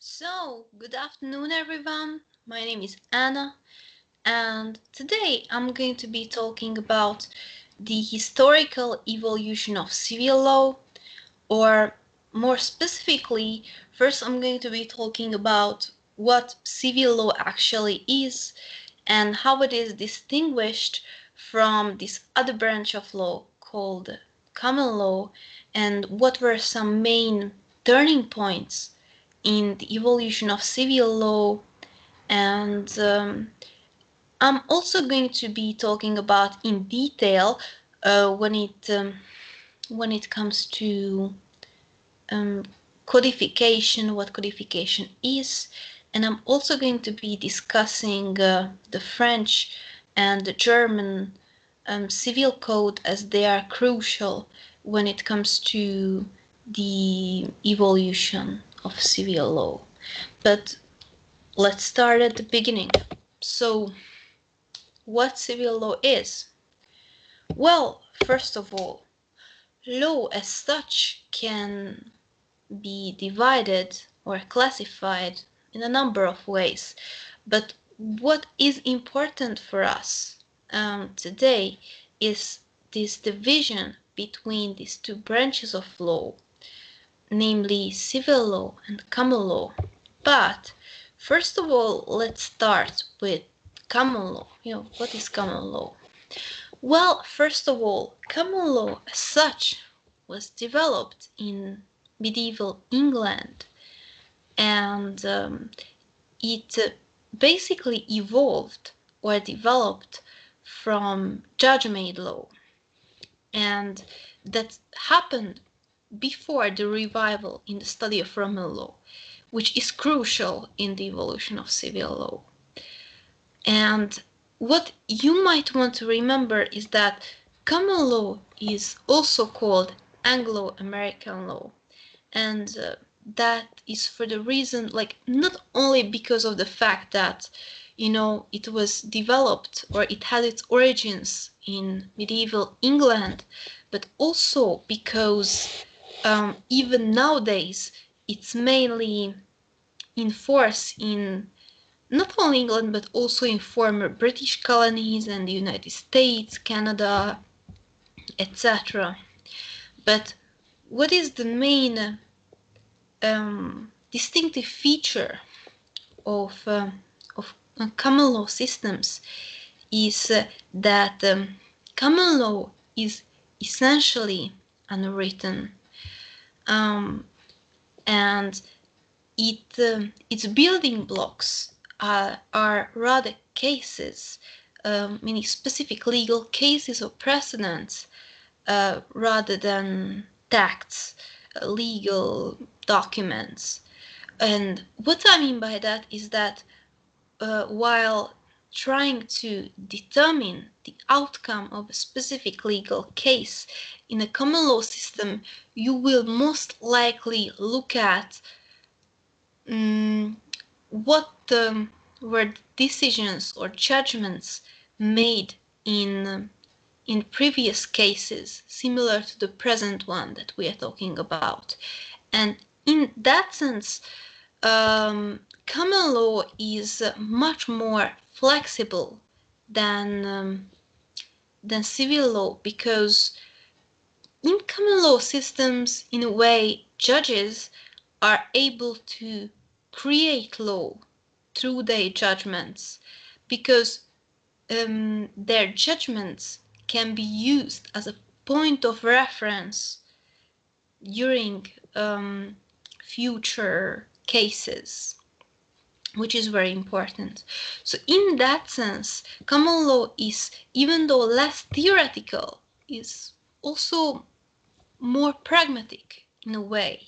Good afternoon, everyone. My name is Anna, and today I'm going to be talking about the historical evolution of civil law, or more specifically, first I'm going to be talking about what civil law actually is and how it is distinguished from this other branch of law called common law, and what were some main turning points in the evolution of civil law. And I'm also going to be talking about in detail when it comes to um, codification, what codification is, and I'm also going to be discussing the French and the German civil code, as they are crucial when it comes to the evolution of civil law. But let's start at the beginning. So, what civil law is? Well, first of all, law as such can be divided or classified in a number of ways. But what is important for us today is this division between these two branches of law, namely civil law and common law. But first of all, let's start with common law. What is common law? Well, first of all, common law as such was developed in medieval England, and it basically evolved or developed from judge-made law, and that happened before the revival in the study of Roman law, which is crucial in the evolution of civil law. And what you might want to remember is that common law is also called Anglo-American law, and that is for the reason, like, not only because of the fact that it was developed or it had its origins in medieval England, but also because even nowadays it's mainly in force in not only England but also in former British colonies and the United States, Canada, etc. But what is the main distinctive feature of common law systems is that common law is essentially unwritten, and its building blocks are rather cases, meaning specific legal cases or precedents, rather than texts, legal documents. And what I mean by that is that while trying to determine the outcome of a specific legal case in a common law system, you will most likely look at what were decisions or judgments made in previous cases similar to the present one that we are talking about. And in that sense, common law is much more flexible than civil law, because in common law systems, in a way, judges are able to create law through their judgments, because their judgments can be used as a point of reference during future cases, which is very important. So in that sense, common law is, even though less theoretical, is also more pragmatic in a way.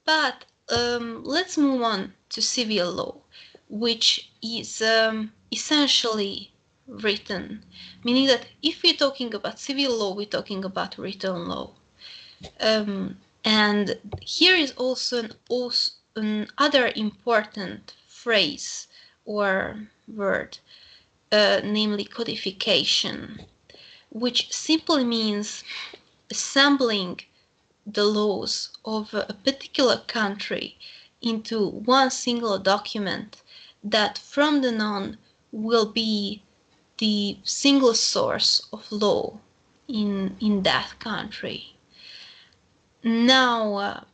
But let's move on to civil law, which is essentially written, meaning that if we're talking about civil law, we're talking about written law. And here is also another important phrase or word, namely codification, which simply means assembling the laws of a particular country into one single document that from then on will be the single source of law in that country. Now,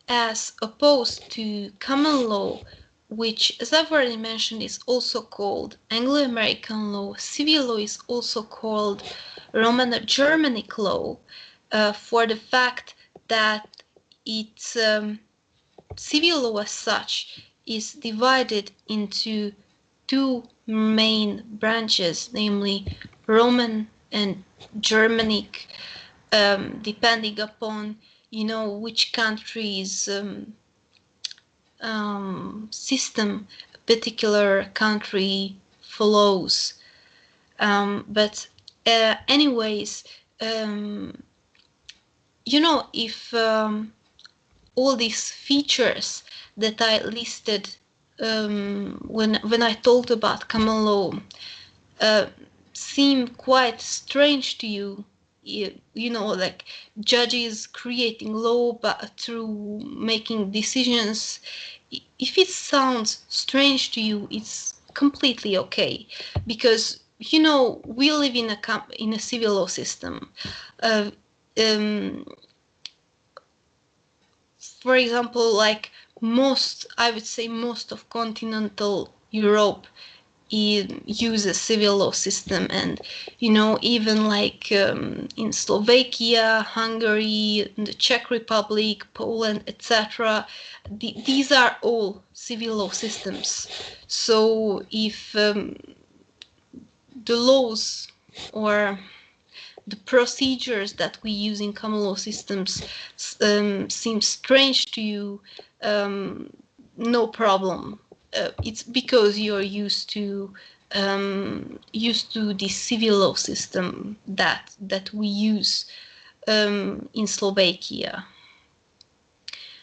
as opposed to common law, which, as I've already mentioned, is also called Anglo-American law, civil law is also called Romano-Germanic law, for the fact that it's civil law as such is divided into two main branches, namely Roman and Germanic, depending upon which country's system a particular country follows. But anyways, if all these features that I listed when I talked about common law seem quite strange to you, like judges creating law but through making decisions, if it sounds strange to you, it's completely okay, because we live in a civil law system. For example, like I would say most of continental Europe use a civil law system, and even like in Slovakia, Hungary, the Czech Republic, Poland, etc., these are all civil law systems. So if the laws or the procedures that we use in common law systems seem strange to you, no problem. It's because you're used to the civil law system that we use in Slovakia.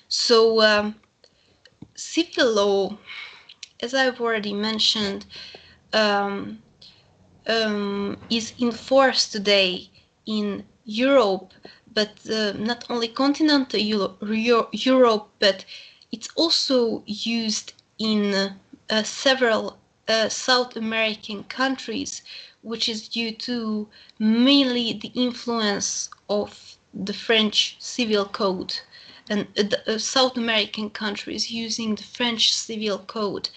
So civil law, as I've already mentioned, is enforced today in Europe, but not only continental Europe, but it's also used in several South American countries, which is due to mainly the influence of the French civil code, and the South American countries using the French civil code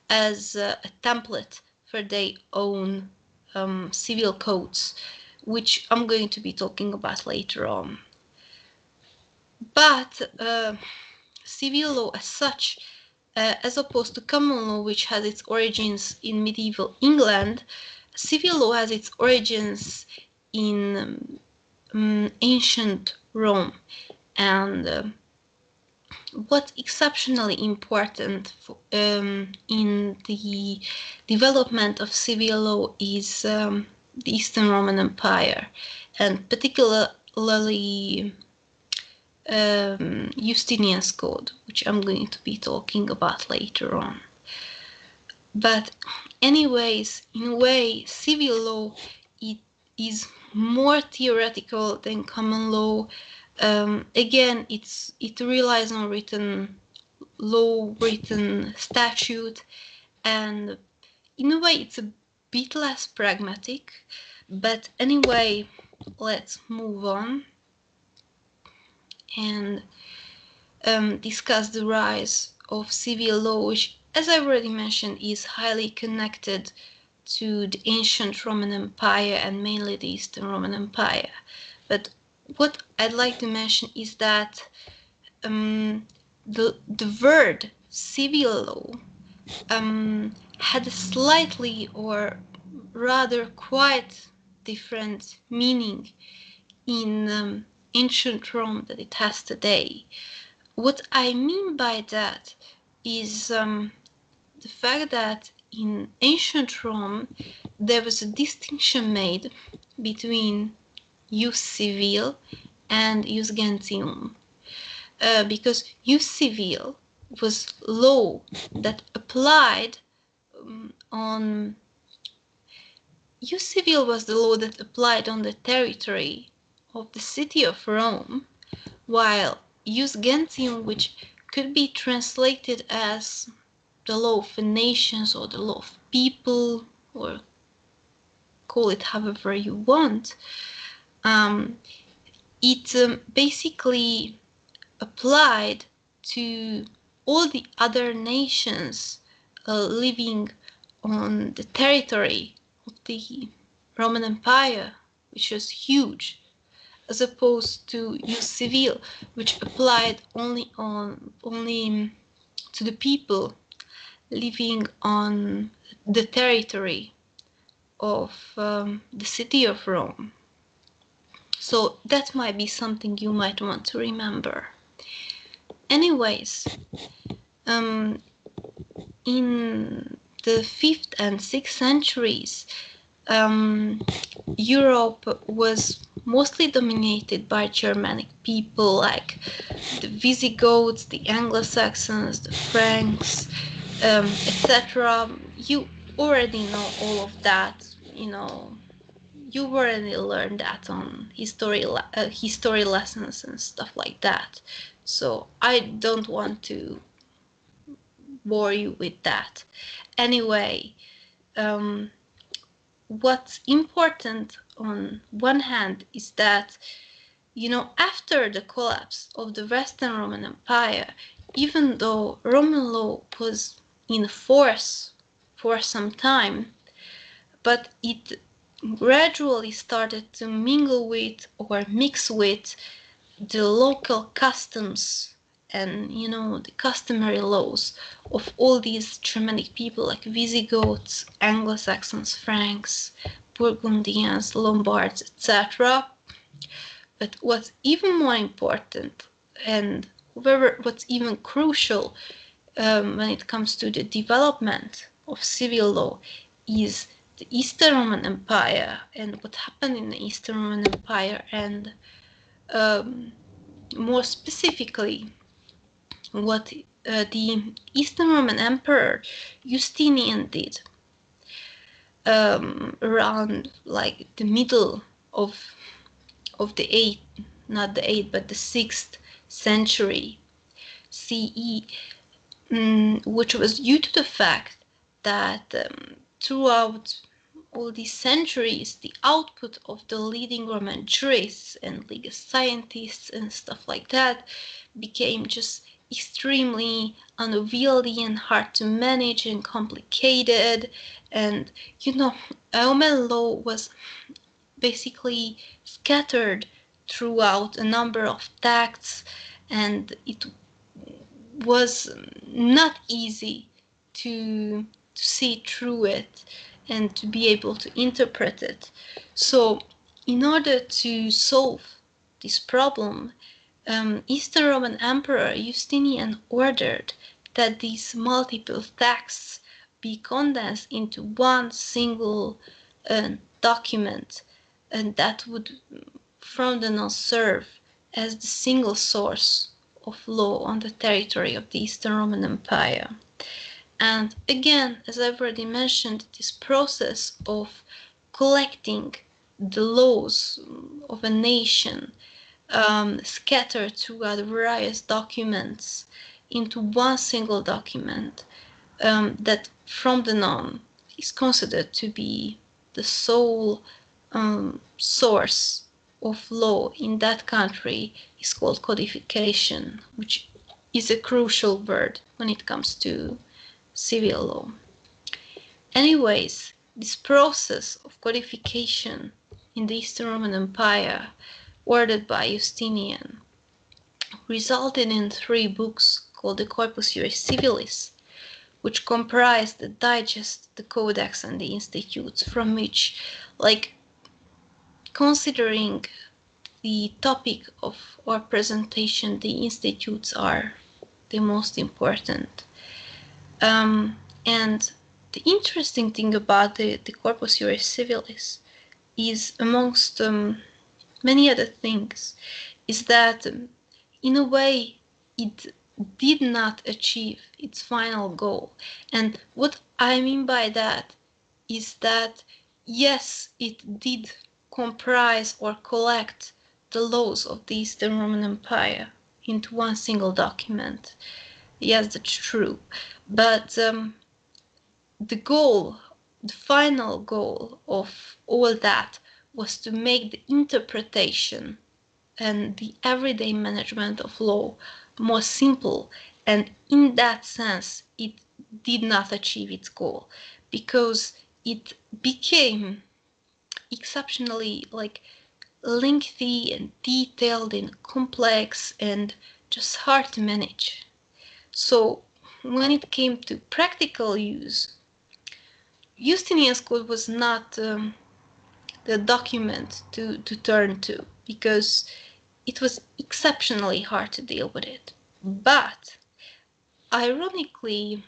as a template for their own civil codes, which I'm going to be talking about later on. But civil law as such, as opposed to common law, which has its origins in medieval England, civil law has its origins in ancient Rome. And what's exceptionally important in the development of civil law is the Eastern Roman Empire, and particularly Justinian's Code, which I'm going to be talking about later on. But anyways, in a way, civil law is more theoretical than common law. Again, it relies on written law, written statute, and in a way it's a bit less pragmatic. But anyway, let's move on and discuss the rise of civil law, which, as I already mentioned, is highly connected to the ancient Roman Empire and mainly the Eastern Roman Empire. But what I'd like to mention is that the word civil law had a slightly, or rather quite different meaning in ancient Rome that it has today. What I mean by that is the fact that in ancient Rome there was a distinction made between jus civile and jus gentium, because jus civile was law that applied on jus civile was the law that applied on the territory of the city of Rome, while Jus Gentium, which could be translated as the law of the nations or the law of people, or call it however you want. It basically applied to all the other nations living on the territory of the Roman Empire, which was huge, as opposed to Jus Civil, which applied only to the people living on the territory of the city of Rome. So that might be something you might want to remember. Anyways, in the 5th and 6th centuries, Europe was mostly dominated by Germanic people like the Visigoths, the Anglo-Saxons, the Franks, etc. You already know all of that, you already learned that on history lessons and stuff like that. So I don't want to bore you with that. Anyway, what's important on one hand is that, after the collapse of the Western Roman Empire, even though Roman law was in force for some time, but it gradually started to mingle with or mix with the local customs and the customary laws of all these Germanic people like Visigoths, Anglo-Saxons, Franks, Burgundians, Lombards, etc. But what's even more important, and what's even crucial when it comes to the development of civil law, is the Eastern Roman Empire and what happened in the Eastern Roman Empire, and more specifically what the Eastern Roman Emperor Justinian did around like the middle of the 8th, not the 8th, but the 6th century CE, which was due to the fact that throughout all these centuries, the output of the leading Roman jurists and legal scientists and stuff like that became just extremely unwieldy and hard to manage and complicated. And Roman law was basically scattered throughout a number of texts, and it was not easy to see through it and to be able to interpret it. So in order to solve this problem, Eastern Roman Emperor Justinian ordered that these multiple texts be condensed into one single document, and that would from then on serve as the single source of law on the territory of the Eastern Roman Empire. And again, as I've already mentioned, this process of collecting the laws of a nation scattered throughout various documents into one single document that from then on is considered to be the sole source of law in that country is called codification, which is a crucial word when it comes to civil law. Anyways, this process of codification in the Eastern Roman Empire, ordered by Justinian, resulted in 3 books called the Corpus Juris Civilis, which comprised the digest, the codex, and the institutes, from which, considering the topic of our presentation, the institutes are the most important. And the interesting thing about the Corpus Juris Civilis is, amongst many other things, is that in a way it did not achieve its final goal. And what I mean by that is that, yes, it did comprise or collect the laws of the Eastern Roman Empire, into one single document. Yes, that's true. But the goal, the final goal of all that was to make the interpretation and the everyday management of law more simple. And in that sense, it did not achieve its goal because it became exceptionally lengthy and detailed and complex and just hard to manage. So when it came to practical use, Justinian's Code was not the document to turn to because it was exceptionally hard to deal with it. But ironically,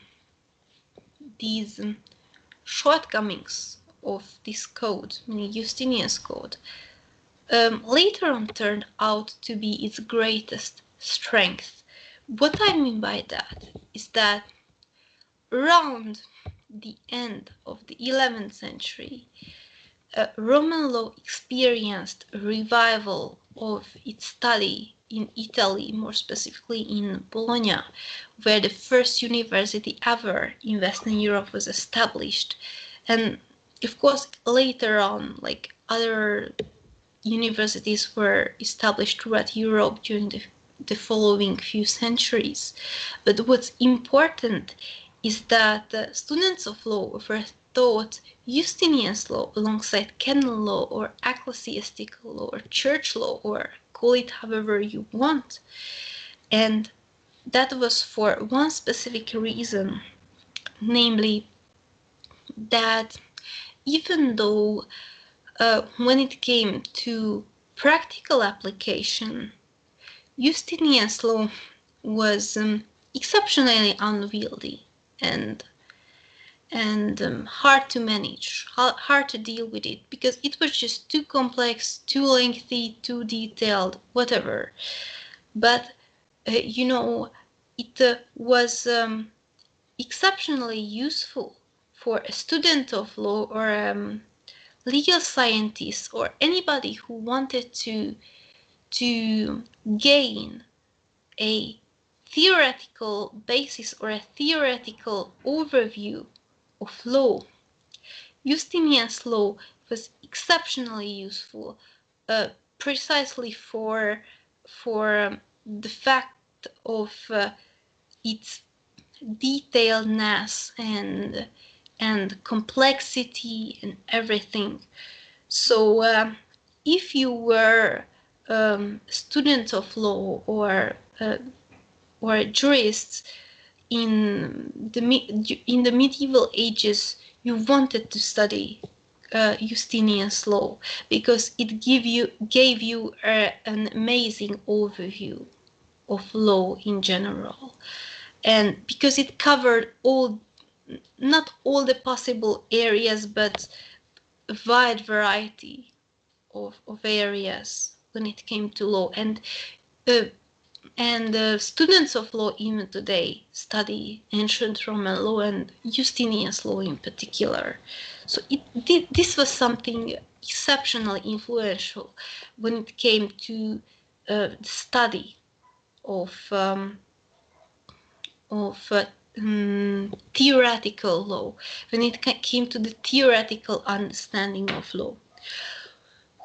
these shortcomings of this code, meaning Justinian's Code, later on turned out to be its greatest strength. What I mean by that is that around the end of the 11th century, Roman law experienced a revival of its study in Italy, more specifically in Bologna, where the first university ever in Western Europe was established. And of course, later on, other universities were established throughout Europe during the following few centuries. But what's important is that students of law were taught Justinian's law alongside canon law or ecclesiastical law or church law, or call it however you want. And that was for one specific reason, namely that even though when it came to practical application, Justinian's law was exceptionally unwieldy and hard to manage, hard to deal with it, because it was just too complex, too lengthy, too detailed, whatever. But it was exceptionally useful for a student of law or legal scientist or anybody who wanted to gain a theoretical basis or a theoretical overview of law. Justinian's law was exceptionally useful, precisely for the fact of its detailedness and complexity and everything. So if you were student of law or jurists in the medieval ages, you wanted to study Justinian's law because it gave you an amazing overview of law in general, and because it covered not all the possible areas, but a wide variety of areas when it came to law. And students of law even today study ancient Roman law and Justinian's law in particular. So this was something exceptionally influential when it came to the study of theoretical law, when it came to the theoretical understanding of law.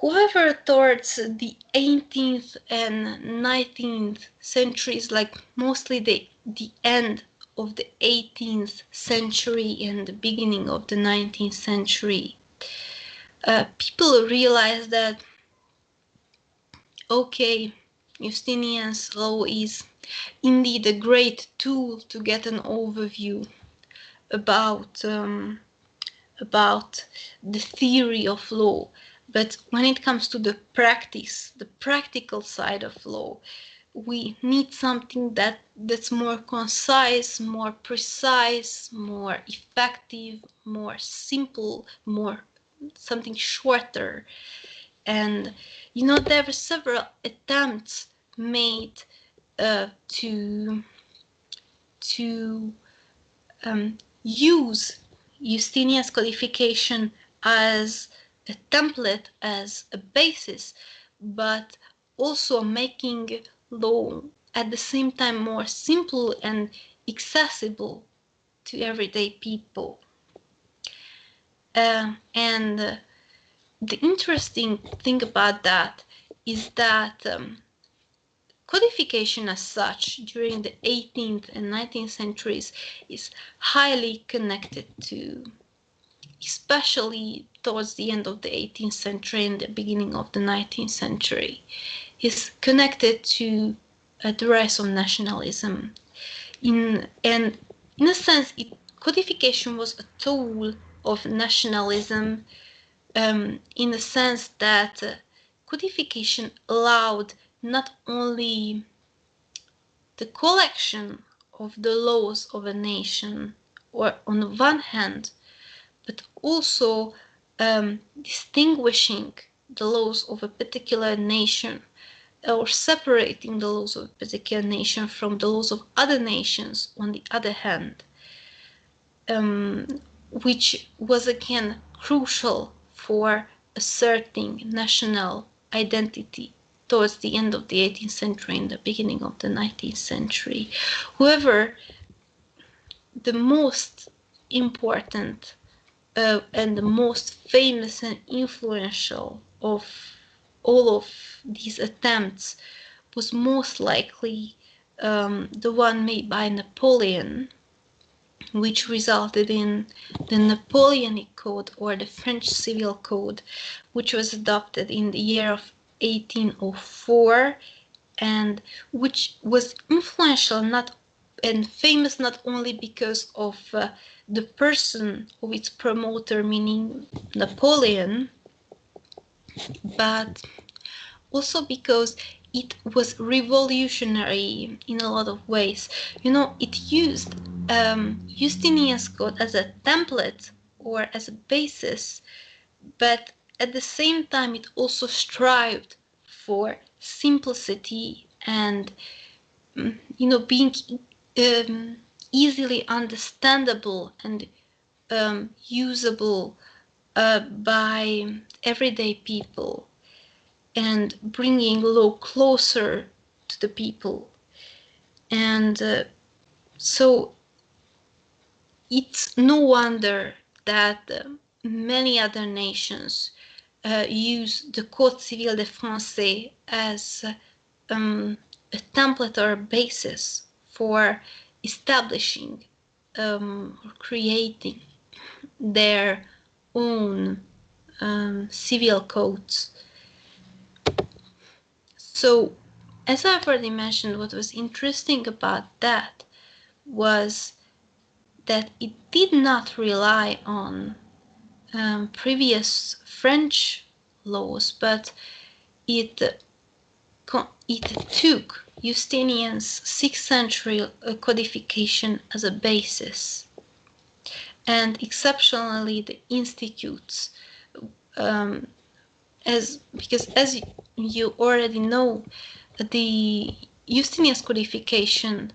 However, towards the 18th and 19th centuries, mostly the end of the 18th century and the beginning of the 19th century, people realized that, okay, Justinian's law is indeed a great tool to get an overview about the theory of law. But when it comes to the practice, the practical side of law, we need something that's more concise, more precise, more effective, more simple, more something shorter. And there were several attempts made to use Justinian's codification as a template, as a basis, but also making law at the same time more simple and accessible to everyday people. And the interesting thing about that is that codification as such during the 18th and 19th centuries is highly connected to, especially towards the end of the 18th century and the beginning of the 19th century, is connected to the rise of nationalism. In a sense, codification was a tool of nationalism, in the sense that codification allowed not only the collection of the laws of a nation, or on the one hand, but also distinguishing the laws of a particular nation, or separating the laws of a particular nation from the laws of other nations on the other hand, which was again crucial for asserting national identity towards the end of the 18th century and the beginning of the 19th century. However, the most important and the most famous and influential of all of these attempts was most likely the one made by Napoleon, which resulted in the Napoleonic Code, or the French Civil Code, which was adopted in the year of 1804, and which was influential and famous not only because of the person of its promoter, meaning Napoleon, but also because it was revolutionary in a lot of ways. It used Justinian's Code as a template or as a basis, but at the same time it also strived for simplicity and being easily understandable and usable by everyday people, and bringing law closer to the people. And so it's no wonder that many other nations use the Code Civil de Français as a template or basis for establishing or creating their own civil codes. So, as I've already mentioned, what was interesting about that was that it did not rely on previous French laws, but it took Justinian's 6th century codification as a basis, and exceptionally the institutes, because as you already know, the Justinian's codification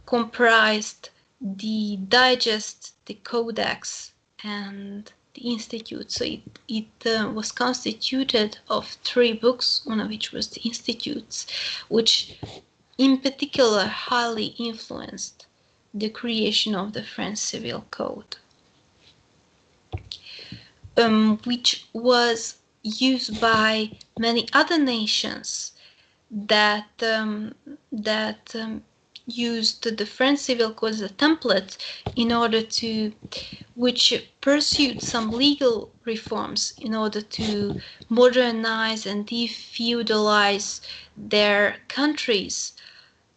comprised the digest, the codex, and the institute. So it was constituted of 3 books, one of which was the Institutes, which in particular highly influenced the creation of the French Civil Code, which was used by many other nations that used the French Civil Code as a template in order to, which pursued some legal reforms in order to modernize and defeudalize their countries,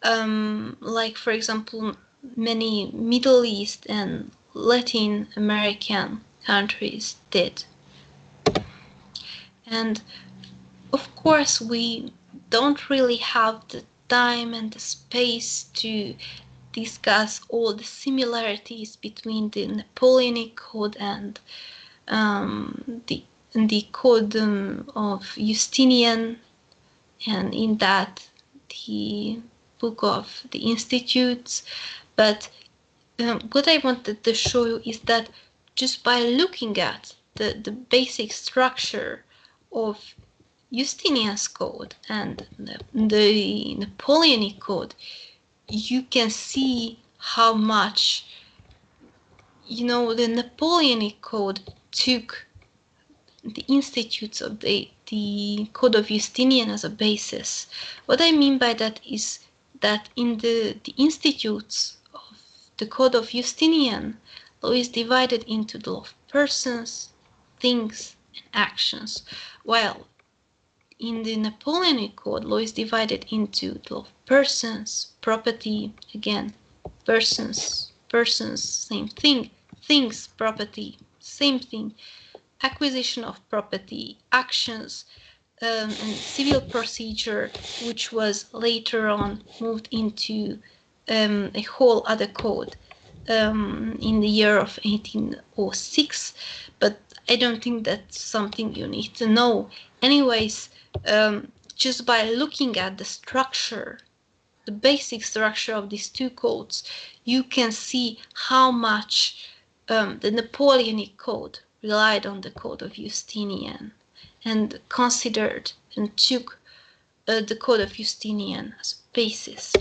like, for example, many Middle East and Latin American countries did. And of course, we don't really have the time and the space to discuss all the similarities between the Napoleonic Code and the Code of Justinian, and in that the Book of the Institutes. But what I wanted to show you is that just by looking at the basic structure of Justinian's code and the Napoleonic code, you can see how much, the Napoleonic code took the institutes of the Code of Justinian as a basis. What I mean by that is that in the institutes of the Code of Justinian, law is divided into the law of persons, things, and actions, while in the Napoleonic Code, law is divided into the law of persons, property, again, persons, same thing, things, property, same thing, acquisition of property, actions, and civil procedure, which was later on moved into a whole other code in the year of 1806, but I don't think that's something you need to know. Anyways, just by looking at the structure, the basic structure of these two codes, you can see how much the Napoleonic Code relied on the Code of Justinian and considered and took the Code of Justinian as a basis.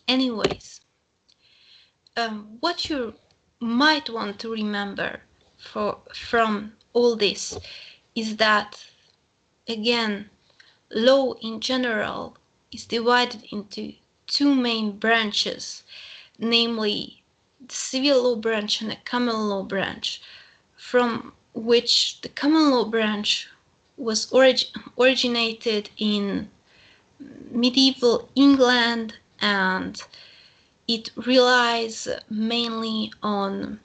Anyways, what you might want to remember from all this is that, again, law in general is divided into two main branches, namely the civil law branch and the common law branch, from which the common law branch was originated in medieval England, and it relies mainly on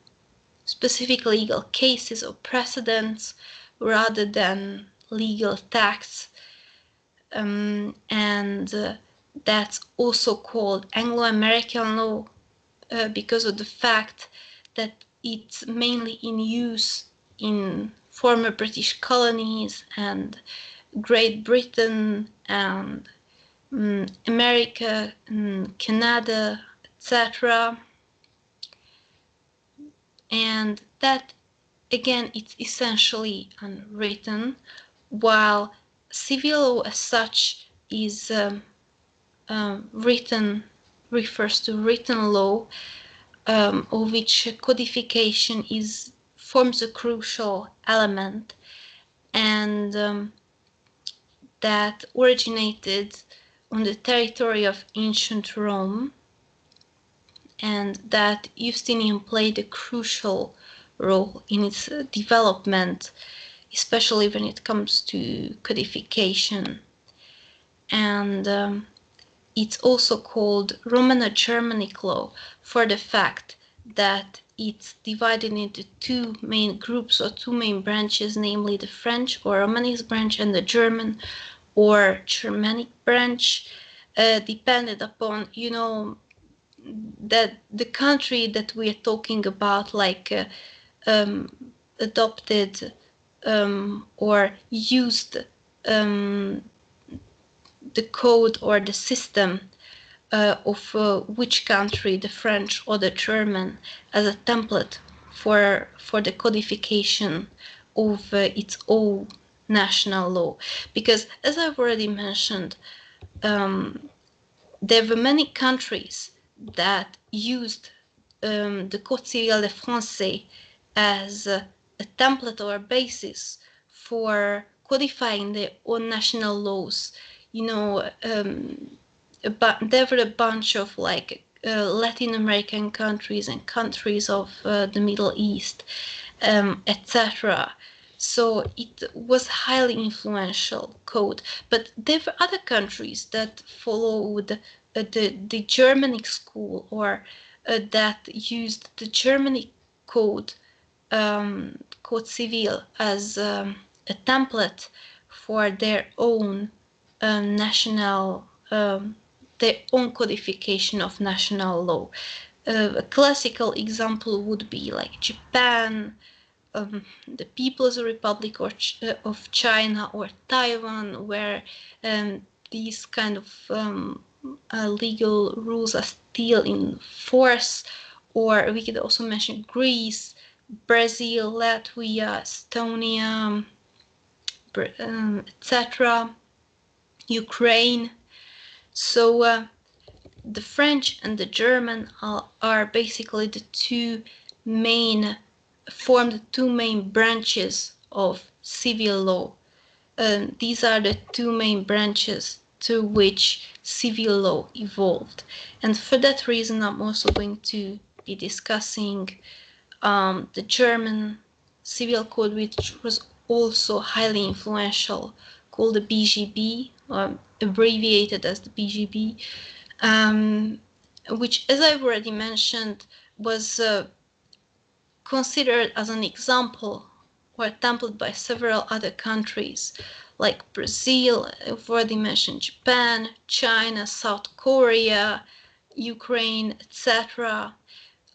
specific legal cases or precedents rather than legal texts, and that's also called Anglo-American law because of the fact that it's mainly in use in former British colonies and Great Britain and America, Canada, etc. And that, again, it's essentially unwritten, while civil law as such is written, refers to written law, of which codification forms a crucial element, and that originated on the territory of ancient Rome, and that Justinian played a crucial role in its development, especially when it comes to codification. And it's also called Romano-Germanic law for the fact that it's divided into two main groups or two main branches, namely the French or Romanist branch and the German or Germanic branch, depended upon, that the country that we are talking about, like adopted or used the code or the system of which country, the French or the German, as a template for the codification of its own national law. Because, as I've already mentioned, there were many countries that used the Code Civil de Français as a template or a basis for codifying their own national laws. There were a bunch of Latin American countries and countries of the Middle East, etc. So it was highly influential code. But there were other countries that followed the Germanic school, or that used the Germanic code, Code Civil, as a template for their own national, their own codification of national law. A classical example would be like Japan, the People's Republic of China, or Taiwan, where these kind of legal rules are still in force. Or we could also mention Greece, Brazil, Latvia, Estonia, etc., Ukraine. So the French and the German are basically form the two main branches of civil law. These are the two main branches to which civil law evolved. And for that reason, I'm also going to be discussing the German civil code, which was also highly influential, called the BGB, abbreviated as the BGB, which, as I've already mentioned, was considered as an example or template by several other countries like Brazil, I've already mentioned Japan, China, South Korea, Ukraine, etc.,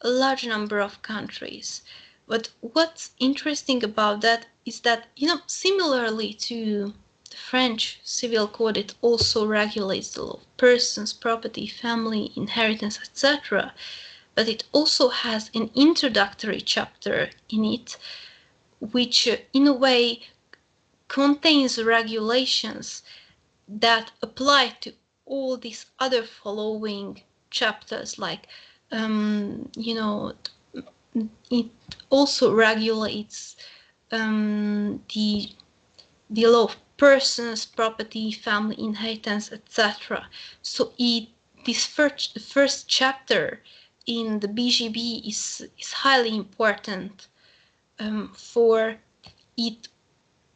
a large number of countries. But what's interesting about that is that, similarly to the French civil code, it also regulates the law of persons, property, family, inheritance, etc. But it also has an introductory chapter in it, which in a way contains regulations that apply to all these other following chapters, like it also regulates the law of persons, property, family, inheritance, etc. So this first chapter in the BGB is highly important, for it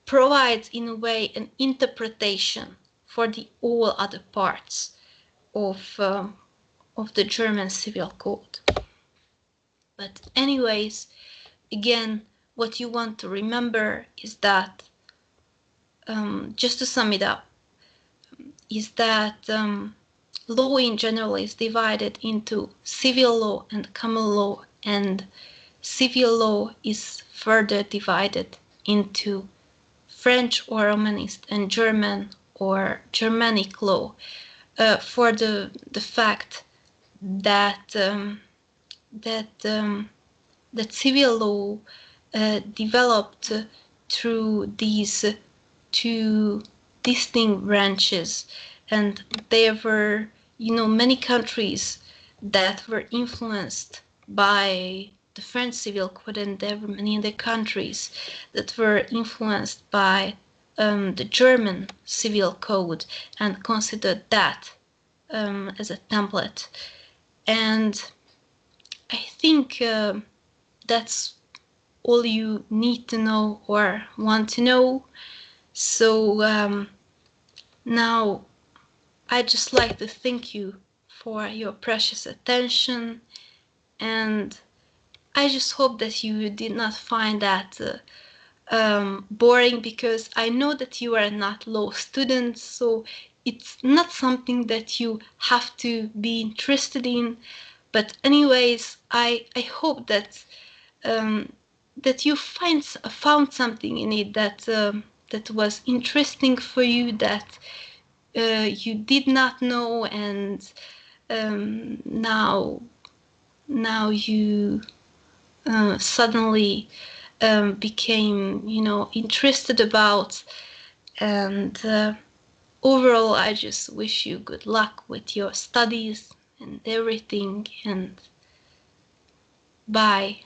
provides in a way an interpretation for the all other parts of the German civil code. But anyways, again, what you want to remember is that, just to sum it up, is that law in general is divided into civil law and common law, and civil law is further divided into French or Romanist and German or Germanic law, for the fact that that civil law developed through these two distinct branches, and there were many countries that were influenced by the French civil code, and there were many other countries that were influenced by the German civil code and considered that as a template. And I think that's all you need to know or want to know. So now I'd just like to thank you for your precious attention, and I just hope that you did not find that boring, because I know that you are not law students, so it's not something that you have to be interested in. But anyways, I hope that that you found something in it that that was interesting for you, that you did not know, and now you suddenly became interested about. And overall, I just wish you good luck with your studies and everything, and bye.